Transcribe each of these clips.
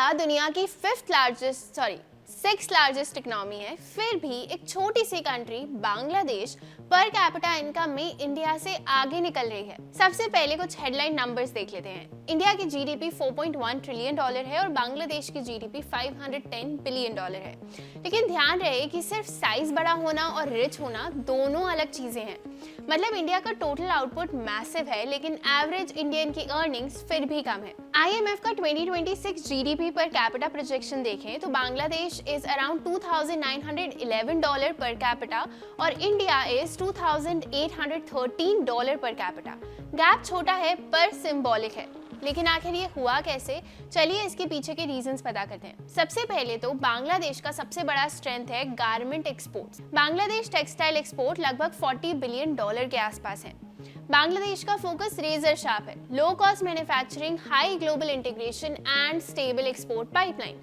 India दुनिया की six largest economy है, फिर भी एक छोटी सी country Bangladesh per capita income में इंडिया से आगे निकल रही है। सबसे पहले कुछ हेडलाइन नंबर्स देख लेते हैं। इंडिया की जीडीपी 4.1 ट्रिलियन डॉलर है और बांग्लादेश की जीडीपी 510 बिलियन डॉलर है। लेकिन ध्यान रहे कि सिर्फ साइज बड़ा होना और रिच होना दोनों अलग चीजें हैं। मतलब इंडिया का टोटल आउटपुट मैसिव है, लेकिन एवरेज इंडियन की अर्निंग्स फिर भी कम है। IMF का 2026 जीडीपी पर कैपिटा प्रोजेक्शन देखें तो Bangladesh is around $2,911 per capita और India is $2,813 per capita. Gap छोटा है पर सिंबॉलिक है। लेकिन आखिर ये हुआ कैसे? चलिए इसके पीछे के रीजंस पता करते हैं। सबसे पहले तो बांग्लादेश का सबसे बड़ा स्ट्रेंथ है garment exports. Bangladesh textile export लगभग $40 बिलियन के आसपास है। बांग्लादेश का फोकस रेजर शार्प है, low cost manufacturing, high global integration and stable export pipeline.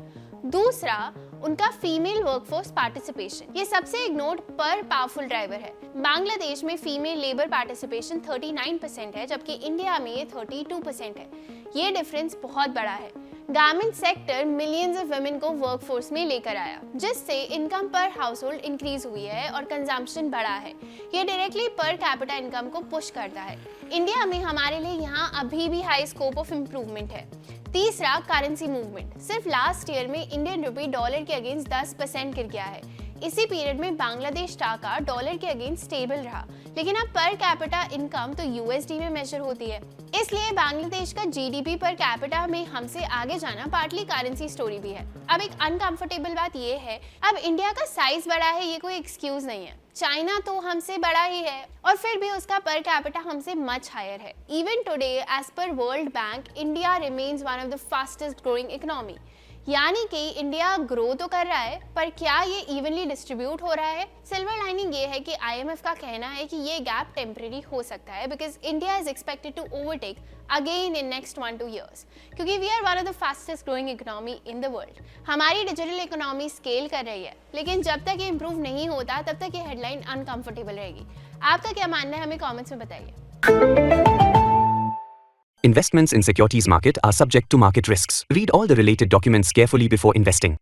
दूसरा, उनका फीमेल वर्कफोर्स पार्टिसिपेशन, ये सबसे इग्नोर्ड पर पावरफुल ड्राइवर है। बांग्लादेश में फीमेल लेबर पार्टिसिपेशन 39% है, जबकि इंडिया में ये 32% है। ये डिफरेंस बहुत बड़ा है। Garment sector millions of women को वर्कफोर्स में लेकर आया, जिससे इनकम पर हाउस होल्ड इंक्रीज हुई है और कंजम्पशन बढ़ा है। ये डायरेक्टली पर कैपिटा इनकम को पुश करता है। इंडिया में हमारे लिए यहाँ अभी भी हाई स्कोप ऑफ इम्प्रूवमेंट है। तीसरा, करेंसी मूवमेंट। सिर्फ लास्ट ईयर में इंडियन रुपी डॉलर के अगेंस्ट 10% गिर गया है। इसी पीरियड में बांग्लादेश टाका डॉलर के अगेंस्ट स्टेबल रहा, लेकिन अब पर कैपिटा इनकम तो USD में मेजर होती है। इसलिए बांग्लादेश का जीडीपी पर कैपिटा में हमसे आगे जाना पार्टली करेंसी स्टोरी भी है। अब एक अनकंफर्टेबल बात ये है, अब इंडिया का साइज बड़ा है, ये कोई एक्सक्यूज नहीं है। चाइना तो हमसे बड़ा ही है और फिर भी उसका पर कैपिटा हमसे मच हायर है। Even today as per World Bank, India remains one of the fastest growing economy. यानी कि इंडिया ग्रो तो कर रहा है, पर क्या ये इवनली डिस्ट्रीब्यूट हो रहा है? सिल्वर लाइनिंग ये है कि IMF का कहना है कि ये गैप टेम्परेरी हो सकता है, because India is expected to overtake again in next 1-2 years, क्योंकि we are one of the fastest growing economy in the world. हमारी डिजिटल इकोनॉमी स्केल कर रही है, लेकिन जब तक ये इंप्रूव नहीं होता तब तक ये हेडलाइन अनकंफर्टेबल रहेगी। आपका क्या मानना है, हमें कॉमेंट्स में बताइए। Investments in securities market are subject to market risks. Read all the related documents carefully before investing.